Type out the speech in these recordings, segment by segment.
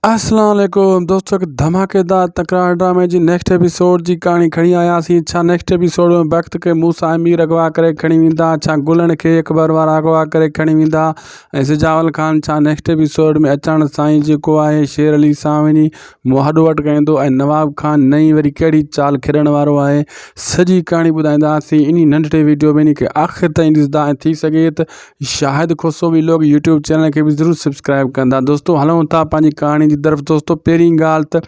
अस्सलाम वालेकुम दोस्तों, धमाकेदार तकरार ड्रामे जी नेक्स्ट एपिसोड जी कहानी खणी आयासीं। छा नेक्स्ट एपिसोड में वक़्त के मूसा अमीर अगवा करे खणी वेंदा, छा गुलनि खे अकबर वारा अगवा करे खणी वेंदा ऐं सिजावल ख़ान छा नेक्स्ट एपिसोड में अचण सां ई जेको आहे शेर अली सां वञी मुहाॾो अटकाईंदो ऐं नवाब खान नई वरी कहिड़ी चाल खेॾण वारो आहे, सॼी कहाणी ॿुधाईंदासीं इन नंढड़े वीडियो में। इन खे आख़िर ताईं ॾिसंदा ऐं थी सघे त शाहिद खुसो भी लोग यूट्यूब चैनल के भी ज़रूर सब्सक्राइब कंदा। दोस्तों हलूं था पंहिंजी कहानी जी तरफ़। दोस्तों पहिरीं ॻाल्हि त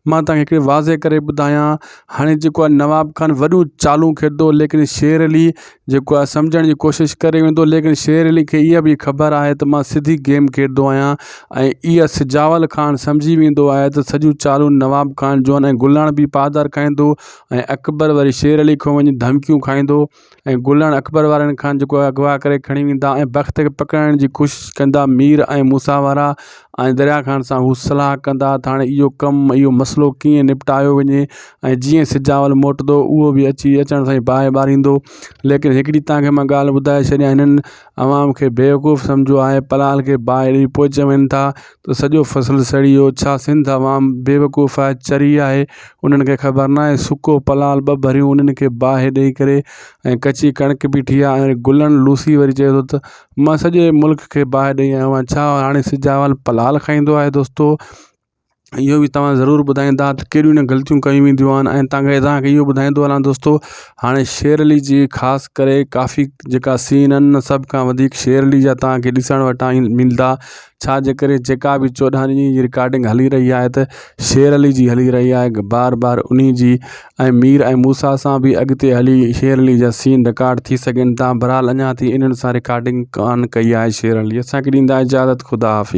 मां तव्हांखे हिकिड़ी वाज़े करे ॿुधायां, हाणे जेको आहे नवाब खान वॾियूं चालूं खेॾंदो, लेकिन शेर अली जेको आहे सम्झण जी कोशिशि करे वेंदो, लेकिन शेर अली खे इहा बि ख़बर आहे त मां सिधी गेम खेॾंदो आहियां ऐं इहा सिजावल ख़ान सम्झी वेंदो आहे त सॼियूं चालूं नवाब खान जो आहिनि ऐं गुलाण बि पादर खाईंदो ऐं अकबर वरी शेर अली खां वञी धमकियूं खाईंदो ऐं गुलाण अकबर वारनि खां जेको आहे अगवा करे खणी वेंदा ऐं वक़्त खे पकड़ण जी कोशिशि कंदा मीर ऐं मूसा वारा ऐं दरिया ख़ान सां हू सलाह कंदा त हाणे इहो कमु इहो मसइलो कीअं निपटायो वञे ऐं जीअं सिजावल मोटंदो उहो बि अचण सां ई बाहि ॿारींदो। लेकिन हिकिड़ी तव्हांखे मां ॻाल्हि ॿुधाए छॾियां, हिननि अवाम खे बेवकूफ़ सम्झो आहे, पलाल खे बाहि ॾेई पोइ चवनि था त सॼो फ़सुलु सड़ी वियो। छा सिंध अवाम बेवकूफ़ आहे, चरी आहे, उन्हनि खे ख़बर न आहे सुको पलाल ॿ भरियूं उन्हनि खे बाहि ॾेई करे ऐं कची कणिक बि थी आहे ऐं गुलनि लूसी वरी चए थो त मां सॼे मुल्क खे बाहि ॾेई आयो आहियां। छा हाणे सिजावल पलाल खाईंदो आहे? दोस्तों इहो बि तव्हां ज़रूरु ॿुधाईंदा त कहिड़ियूं न ग़लतियूं कयूं वेंदियूं आहिनि ऐं तव्हांखे इहो ॿुधाईंदो हलां। दोस्तों हाणे शेर अली जी ख़ासि करे काफ़ी जेका सीन आहिनि सभ खां वधीक शेर अली जा तव्हांखे ॾिसण वटां मिलंदा। छा जे करे जेका बि 14 ॾींहं जी रिकॉर्डिंग हली रही आहे त शेर अली जी हली रही आहे बार बार उन्ही जी, ऐं मीर ऐं मूसा सां बि अॻिते हली शेर अली जा सीन रिकॉर्ड थी सघनि था। बहरहाल अञा थी इन्हनि सां रिकॉर्डिंग कान कई आहे शेर अली। असांखे ॾींदा इजाज़त, ख़ुदा हाफ़िज़।